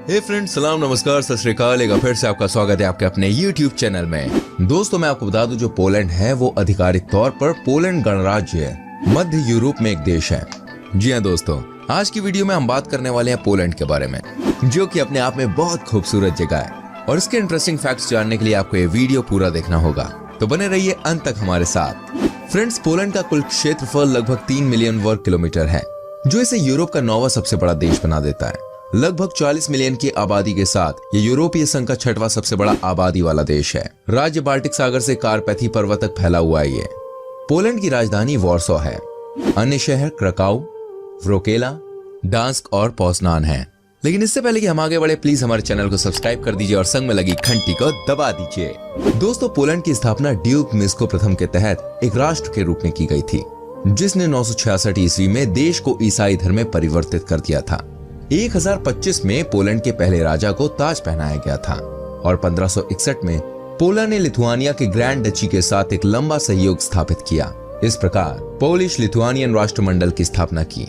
हे friends, सलाम नमस्कार सत श्री अकाल। एक बार फिर से आपका स्वागत है आपके अपने YouTube चैनल में। दोस्तों, मैं आपको बता दूं, जो पोलैंड है वो आधिकारिक तौर पर पोलैंड गणराज्य है, मध्य यूरोप में एक देश है। जी हाँ दोस्तों, आज की वीडियो में हम बात करने वाले हैं पोलैंड के बारे में, जो कि अपने आप में बहुत खूबसूरत जगह है। और इसके इंटरेस्टिंग फैक्ट्स जानने के लिए आपको ये वीडियो पूरा देखना होगा, तो बने रहिए अंत तक हमारे साथ। फ्रेंड्स, पोलैंड का कुल क्षेत्रफल लगभग 3 मिलियन वर्ग किलोमीटर है, जो इसे यूरोप का 9वां सबसे बड़ा देश बना देता है। लगभग 40 मिलियन की आबादी के साथ ये यूरोपीय संघ का 6वां सबसे बड़ा आबादी वाला देश है। राज्य बाल्टिक सागर से कारपैथी पर्वत तक फैला हुआ है। ये पोलैंड की राजधानी वॉर्सो है। अन्य शहर क्रकाउ, व्रोकेला, डांस्क और पोज़नान है। लेकिन इससे पहले कि हम आगे बढ़े, प्लीज हमारे चैनल को सब्सक्राइब कर दीजिए और संग में लगी घंटी को दबा दीजिए। दोस्तों, पोलैंड की स्थापना ड्यूक मिस्को प्रथम के तहत एक राष्ट्र के रूप में की गई थी, जिसने 966 ईस्वी में देश को ईसाई धर्म में परिवर्तित कर दिया था। 1025 में पोलैंड के पहले राजा को ताज पहनाया गया था और 1561 में पोलैंड ने लिथुआनिया के ग्रैंड डची के साथ एक लंबा सहयोग स्थापित किया। इस प्रकार पोलिश लिथुआनियन राष्ट्रमंडल की स्थापना की।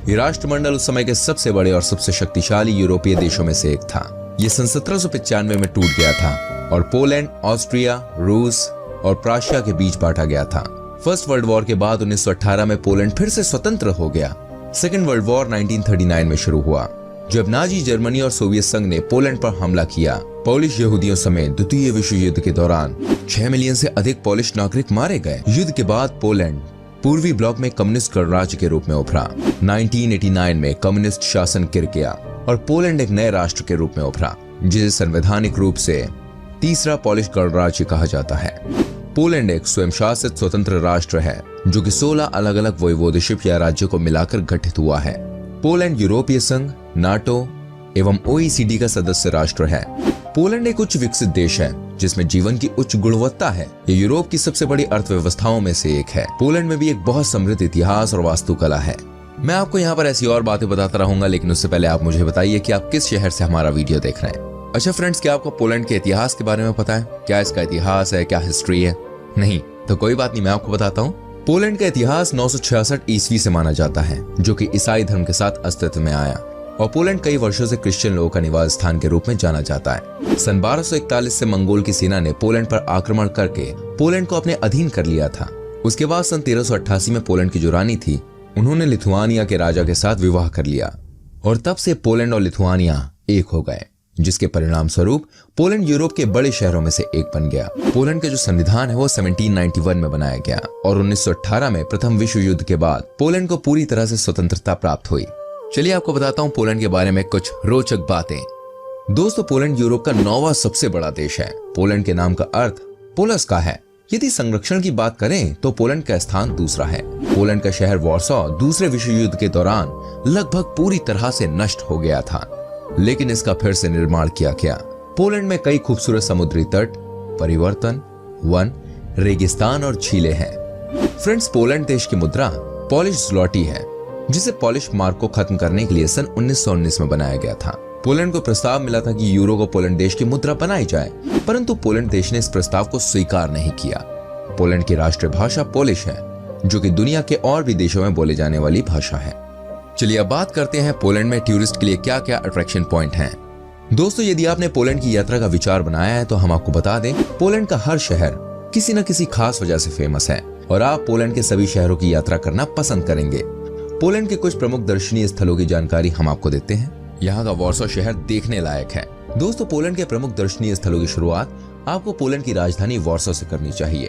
ये राष्ट्रमंडल उस समय के सबसे बड़े और सबसे शक्तिशाली यूरोपीय देशों में से एक था। ये सन 1795 में टूट गया था और पोलैंड, ऑस्ट्रिया, रूस और प्राशिया के बीच बांटा गया था। फर्स्ट वर्ल्ड वॉर के बाद 1918 में पोलैंड फिर से स्वतंत्र हो गया। सेकेंड वर्ल्ड वॉर 1939 में शुरू हुआ, जब नाजी जर्मनी और सोवियत संघ ने पोलैंड पर हमला किया। पोलिश यहूदियों समेत द्वितीय विश्व युद्ध के दौरान 6 मिलियन से अधिक पोलिश नागरिक मारे गए। युद्ध के बाद पोलैंड पूर्वी ब्लॉक में कम्युनिस्ट गणराज्य के रूप में उभरा। 1989 में कम्युनिस्ट शासन गिर गया और पोलैंड एक नए राष्ट्र के रूप में उभरा, जिसे संवैधानिक रूप से तीसरा पोलिश गणराज्य कहा जाता है। पोलैंड एक स्वयं शासित स्वतंत्र राष्ट्र है, जो कि 16 अलग अलग वोइवोदशिप या राज्यों को मिलाकर गठित हुआ है। पोलैंड यूरोपीय संघ, नाटो एवं OECD का सदस्य राष्ट्र है। पोलैंड एक उच्च विकसित देश है, जिसमें जीवन की उच्च गुणवत्ता है। ये यूरोप की सबसे बड़ी अर्थव्यवस्थाओं में से एक है। पोलैंड में भी एक बहुत समृद्ध इतिहास और वास्तुकला है। मैं आपको यहाँ पर ऐसी और बातें बताता रहूंगा, लेकिन उससे पहले आप मुझे बताइए कि आप किस शहर से हमारा वीडियो देख रहे हैं। अच्छा फ्रेंड्स, क्या आपको पोलैंड के इतिहास के बारे में पता है? क्या इसका इतिहास है, क्या हिस्ट्री है? नहीं तो कोई बात नहीं, मैं आपको बताता हूँ। पोलैंड का इतिहास 966 ईस्वी से माना जाता है, जो कि ईसाई धर्म के साथ अस्तित्व में आया। और पोलैंड कई वर्षों से क्रिश्चियन लोगों का निवास स्थान के रूप में जाना जाता है। सन 1241 से मंगोल की सेना ने पोलैंड पर आक्रमण करके पोलैंड को अपने अधीन कर लिया था। उसके बाद सन 1388 में पोलैंड की जो रानी थी, उन्होंने लिथुआनिया के राजा के साथ विवाह कर लिया और तब से पोलैंड और लिथुआनिया एक हो गए, जिसके परिणाम स्वरूप पोलैंड यूरोप के बड़े शहरों में से एक बन गया। पोलैंड का जो संविधान है वो 1791 में बनाया गया और 1918 में प्रथम विश्व युद्ध के बाद पोलैंड को पूरी तरह से स्वतंत्रता प्राप्त हुई। चलिए आपको बताता हूँ पोलैंड के बारे में कुछ रोचक बातें। दोस्तों, पोलैंड यूरोप का 9वां सबसे बड़ा देश है। पोलैंड के नाम का अर्थ पोलस का है। यदि संरक्षण की बात करें तो पोलैंड का स्थान दूसरा है। पोलैंड का शहर वॉर्सो दूसरे विश्व युद्ध के दौरान लगभग पूरी तरह से नष्ट हो गया था, लेकिन इसका फिर से निर्माण किया गया। पोलैंड में कई खूबसूरत समुद्री तट, परिवर्तन, वन, रेगिस्तान और झीलें हैं। फ्रेंड्स, पोलैंड देश की मुद्रा पोलिश ज़्लॉटी है, जिसे पोलिश मार्क को खत्म करने के लिए सन 1919 में बनाया गया था। पोलैंड को प्रस्ताव मिला था कि यूरो को पोलैंड देश की मुद्रा बनाई जाए, परंतु पोलैंड देश ने इस प्रस्ताव को स्वीकार नहीं किया। पोलैंड की राष्ट्रीय भाषा पोलिश है, जो कि दुनिया के और भी देशों में बोले जाने वाली भाषा है। चलिए अब बात करते हैं पोलैंड में टूरिस्ट के लिए क्या क्या अट्रैक्शन पॉइंट हैं। दोस्तों, यदि आपने पोलैंड की यात्रा का विचार बनाया है तो हम आपको बता दें, पोलैंड का हर शहर किसी न किसी खास वजह से फेमस है और आप पोलैंड के सभी शहरों की यात्रा करना पसंद करेंगे। पोलैंड के कुछ प्रमुख दर्शनीय स्थलों की जानकारी हम आपको देते हैं। यहाँ का वॉर्सो शहर देखने लायक है। दोस्तों, पोलैंड के प्रमुख दर्शनीय स्थलों की शुरुआत आपको पोलैंड की राजधानी वॉर्सो से करनी चाहिए।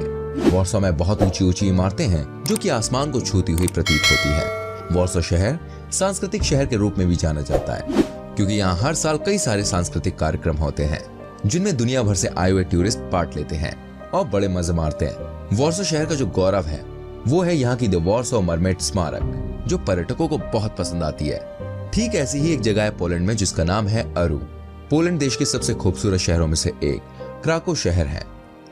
वॉर्सो में बहुत ऊंची ऊंची इमारतें हैं, जो कि आसमान को छूती हुई प्रतीत होती है। वॉर्सो शहर सांस्कृतिक शहर के रूप में भी जाना जाता है, क्योंकि यहाँ हर साल कई सारे सांस्कृतिक कार्यक्रम होते हैं, जिनमें दुनिया भर से आए हुए टूरिस्ट पार्ट लेते हैं और बड़े मजे मारते हैं। वॉर्सो शहर का जो गौरव है वो है यहाँ की द वॉर्सो मरमेड स्मारक, जो पर्यटकों को बहुत पसंद आती है। ठीक ऐसी ही एक जगह है पोलैंड में, जिसका नाम है अरू। पोलैंड देश के सबसे खूबसूरत शहरों में से एक क्राको शहर है,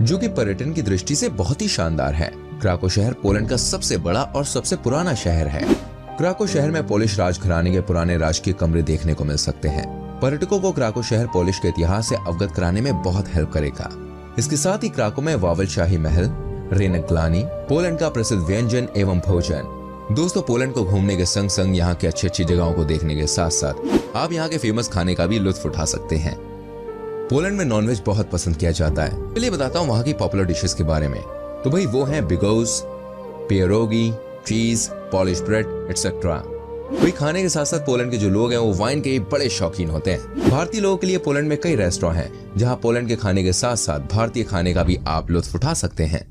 जो कि पर्यटन की दृष्टि से बहुत ही शानदार है। क्राको शहर पोलैंड का सबसे बड़ा और सबसे पुराना शहर है। क्राको शहर में पोलिश राजघराने के पुराने राजकीय कमरे देखने को मिल सकते हैं। पर्यटकों को क्राको शहर पोलिश के इतिहास से अवगत कराने में बहुत हेल्प करेगा। इसके साथ ही क्राको में वावल शाही महल, रेनक ग्लानी, पोलैंड का प्रसिद्ध व्यंजन एवं भोजन, दोस्तों पोलैंड को घूमने के संग संग यहाँ की अच्छी अच्छी जगहों को देखने के साथ साथ आप यहाँ के फेमस खाने का भी लुत्फ उठा सकते हैं। पोलैंड में नॉनवेज बहुत पसंद किया जाता है। चलिए बताता हूँ वहाँ की पॉपुलर डिशेस के बारे में। तो भाई वो हैं बिगोस, पियरोगी, चीज, पॉलिश ब्रेड एटसेट्रा। वही खाने के साथ साथ पोलैंड के जो लोग हैं वो वाइन के बड़े शौकीन होते हैं। भारतीय लोगों के लिए पोलैंड में कई रेस्टोरेंट हैं जहां पोलैंड के खाने के साथ साथ भारतीय खाने का भी आप लुत्फ उठा सकते हैं।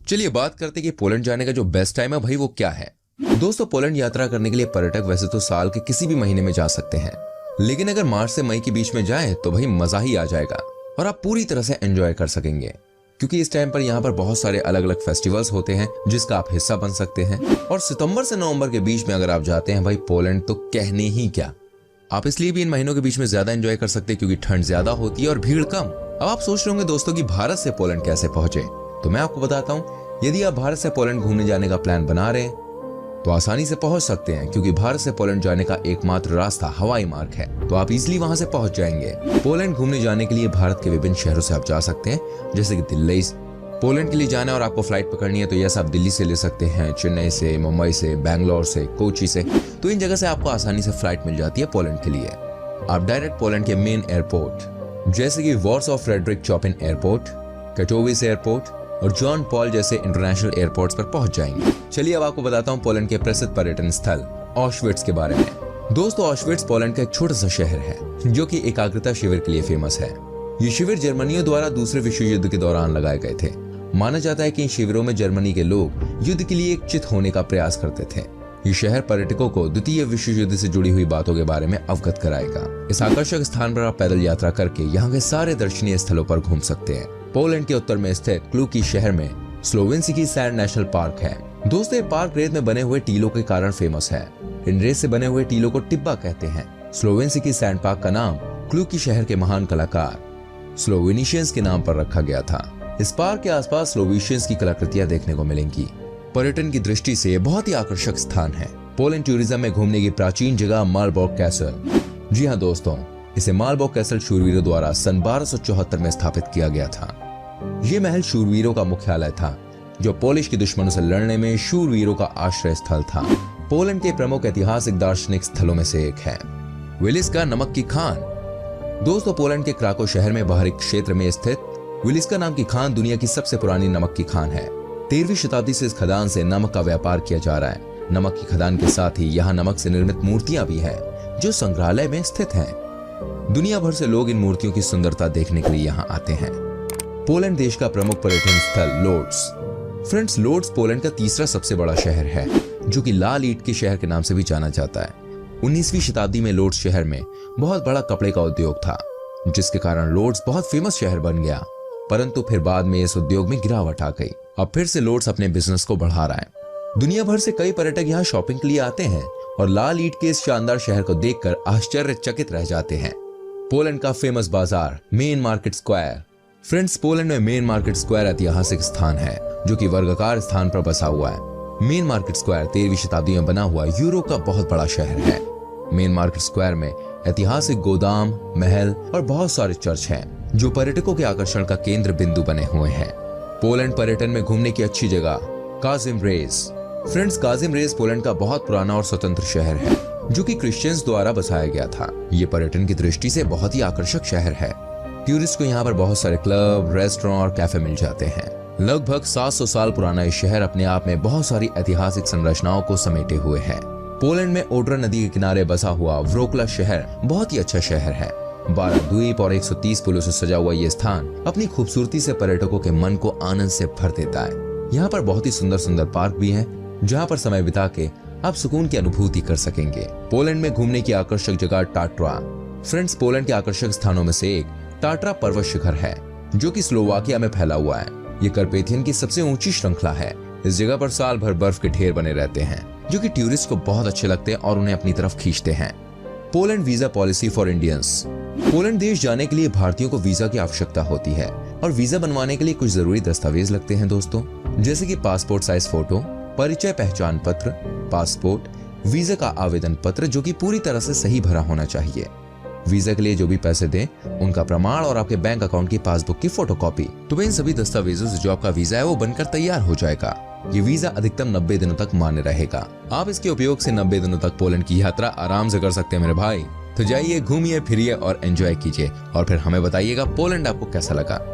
चलिए बात करते हैं कि पोलैंड जाने का जो बेस्ट टाइम है भाई वो क्या है। दोस्तों पोलैंड यात्रा करने के लिए पर्यटक वैसे तो साल के किसी भी महीने में जा सकते हैं, लेकिन अगर मार्च से मई के बीच में जाए तो भाई मजा ही आ जाएगा और आप पूरी तरह से एंजॉय कर सकेंगे, क्योंकि इस टाइम पर यहाँ पर बहुत सारे अलग अलग फेस्टिवल्स होते हैं जिसका आप हिस्सा बन सकते हैं। और सितंबर से नवंबर के बीच में अगर आप जाते हैं भाई पोलैंड तो कहने ही क्या। आप इसलिए भी इन महीनों के बीच में ज्यादा एंजॉय कर सकते हैं क्योंकि ठंड ज्यादा होती है और भीड़ कम। अब आप सोच रहे होंगे दोस्तों कि भारत से पोलैंड कैसे पहुंचे, तो मैं आपको बताता हूँ। यदि आप भारत से पोलैंड घूमने जाने का प्लान बना रहे हैं तो आसानी से पहुंच सकते हैं, क्योंकि भारत से पोलैंड जाने का एकमात्र रास्ता हवाई मार्ग है, तो आप इजीली वहां से पहुंच जाएंगे। पोलैंड घूमने जाने के लिए भारत के विभिन्न शहरों से आप जा सकते हैं, जैसे कि दिल्ली। पोलैंड के लिए जाना और आपको फ्लाइट पकड़नी है तो यस आप दिल्ली से ले सकते हैं, चेन्नई से, मुंबई से, बैंगलोर से, कोची से। तो इन जगह से आपको आसानी से फ्लाइट मिल जाती है पोलैंड के लिए। आप डायरेक्ट पोलैंड के मेन एयरपोर्ट जैसे कि वॉर्सो फ्रेडरिक चॉपिन एयरपोर्ट, कैटोविस एयरपोर्ट और जॉन पॉल जैसे इंटरनेशनल एयरपोर्ट्स पर पहुंच जाएंगे। चलिए अब आपको बताता हूँ पोलैंड के प्रसिद्ध पर्यटन स्थल ऑशविट्स के बारे में। दोस्तों ऑशविट्स पोलैंड का एक छोटा सा शहर है जो कि एकाग्रता शिविर के लिए फेमस है। ये शिविर जर्मनियों द्वारा दूसरे विश्व युद्ध के दौरान लगाए गए थे। माना जाता है कि इन शिविरों में जर्मनी के लोग युद्ध के लिए एकजुट होने का प्रयास करते थे। ये शहर पर्यटकों को द्वितीय विश्व युद्ध से जुड़ी हुई बातों के बारे में अवगत कराएगा। इस आकर्षक स्थान पर आप पैदल यात्रा करके यहाँ के सारे दर्शनीय स्थलों पर घूम सकते हैं। पोलैंड के उत्तर में स्थित क्लूकी शहर में स्लोवेंसिकी सैंड नेशनल पार्क है। दोस्तों ये पार्क रेत में बने हुए टीलों के कारण फेमस है। इन रेत से बने हुए टीलों को टिब्बा कहते हैं। स्लोवेंसिकी सैंड पार्क का नाम क्लूकी शहर के महान कलाकार स्लोवेनिशियंस के नाम पर रखा गया था। इस पार्क के आसपास स्लोवेनिशियंस की कलाकृतियां देखने को मिलेंगी। पर्यटन की दृष्टि से ये बहुत ही आकर्षक स्थान है। पोलैंड टूरिज्म में घूमने की प्राचीन जगह मार्बोर्ग कैसल। जी हाँ दोस्तों, इसे मार्बोर्ग कैसल शूरवीरों द्वारा सन 1274 में स्थापित किया गया था। ये महल शूरवीरों का मुख्यालय था जो पोलिश के दुश्मनों से लड़ने में शूरवीरों का आश्रय स्थल था। पोलैंड के प्रमुख ऐतिहासिक दार्शनिक स्थलों में से एक है विलिस्का नमक की खान। दोस्तों पोलैंड के क्राको शहर में बाहरी क्षेत्र में स्थित विलिस्का नाम की खान दुनिया की सबसे पुरानी नमक की खान है। 13वीं शताब्दी से इस खदान से नमक का व्यापार किया जा रहा है। नमक की खदान के साथ ही यहाँ नमक से निर्मित मूर्तियां भी हैं जो संग्रहालय में स्थित हैं। दुनिया भर से लोग इन मूर्तियों की सुंदरता देखने के लिए यहाँ आते हैं। पोलैंड देश का प्रमुख पर्यटन स्थल लोड्स। फ्रेंड्स लोड्स पोलैंड का तीसरा सबसे बड़ा शहर है जो कि लाल ईंट के शहर के नाम से भी जाना जाता है। 19वीं शताब्दी में लोड्स शहर में बहुत बड़ा कपड़े का उद्योग था, जिसके कारण लोड्स बहुत फेमस शहर बन गया। परंतु फिर बाद में इस उद्योग में गिरावट आ गई। अब फिर से लोड्स अपने बिजनेस को बढ़ा रहा है। दुनिया भर से कई पर्यटक यहाँ शॉपिंग के लिए आते हैं और लाल ईंट के इस शानदार शहर को देखकर आश्चर्यचकित रह जाते हैं। पोलैंड का फेमस बाजार main market square. Friends Poland में मेन मार्केट स्क्वायर ऐतिहासिक स्थान है जो कि वर्गाकार स्थान पर बसा हुआ है। मेन मार्केट स्क्वायर 13वीं शताब्दी में बना हुआ यूरोप का बहुत बड़ा शहर है। मेन मार्केट स्क्वायर में ऐतिहासिक गोदाम, महल और बहुत सारे चर्च हैं जो पर्यटकों के आकर्षण का केंद्र बिंदु बने हुए हैं। पोलैंड पर्यटन में घूमने की अच्छी जगह काजिमरेज। फ्रेंड्स काजिमरेज पोलैंड का बहुत पुराना और स्वतंत्र शहर है जो कि क्रिश्चियंस द्वारा बसाया गया था। ये पर्यटन की दृष्टि से बहुत ही आकर्षक शहर है। टूरिस्ट को यहाँ पर बहुत सारे क्लब, रेस्टोरेंट और कैफे मिल जाते हैं। लगभग 700 साल पुराना ये शहर अपने आप में बहुत सारी ऐतिहासिक संरचनाओं को समेटे हुए है। पोलैंड में ओड्रा नदी के किनारे बसा हुआ व्रोक्ला शहर बहुत ही अच्छा शहर है। 12 द्वीप और 130 पुलों से सजा हुआ ये स्थान अपनी खूबसूरती से पर्यटकों के मन को आनंद से भर देता है। यहाँ पर बहुत ही सुंदर सुंदर पार्क भी हैं, जहाँ पर समय बिता के आप सुकून की अनुभूति कर सकेंगे। पोलैंड में घूमने की आकर्षक जगह टाट्रा। फ्रेंड्स पोलैंड के आकर्षक स्थानों में से एक टाट्रा पर्वत शिखर है जो कि स्लोवाकिया में फैला हुआ है। ये कार्पेथियन की सबसे ऊंची श्रृंखला है। इस जगह पर साल भर बर्फ के ढेर बने रहते हैं जो कि टूरिस्ट को बहुत अच्छे लगते हैं और उन्हें अपनी तरफ खींचते हैं। Poland visa policy for Indians. Poland देश जाने के लिए भारतीयों को वीजा की आवश्यकता होती है और वीजा बनवाने के लिए कुछ जरूरी दस्तावेज लगते हैं दोस्तों, जैसे कि पासपोर्ट साइज फोटो, परिचय पहचान पत्र, पासपोर्ट, वीजा का आवेदन पत्र जो कि पूरी तरह से सही भरा होना चाहिए। वीजा के लिए जो भी पैसे दें उनका प्रमाण और आपके बैंक अकाउंट की पासबुक की फोटोकॉपी। तो इन सभी दस्तावेजों से जो आपका वीजा है वो बनकर तैयार हो जाएगा। ये वीजा अधिकतम 90 दिनों तक मान्य रहेगा। आप इसके उपयोग से 90 दिनों तक पोलैंड की यात्रा आराम से कर सकते हैं मेरे भाई। तो जाइए, घूमिए फिरिए और एंजॉय कीजिए और फिर हमें बताइएगा पोलैंड आपको कैसा लगा।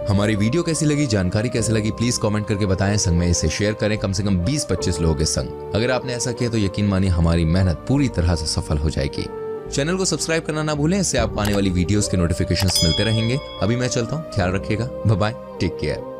हमारी वीडियो कैसी लगी, जानकारी कैसी लगी, प्लीज कमेंट करके बताएं। संग में इसे शेयर करें कम से कम 20-25 लोगों के संग। अगर आपने ऐसा किया तो यकीन मानिए हमारी मेहनत पूरी तरह से सफल हो जाएगी। चैनल को सब्सक्राइब करना ना भूलें, इससे आपको आने वाली वीडियोस के नोटिफिकेशंस मिलते रहेंगे। अभी मैं चलता हूँ, ख्याल रखिएगा, बाय बाय, टेक केयर।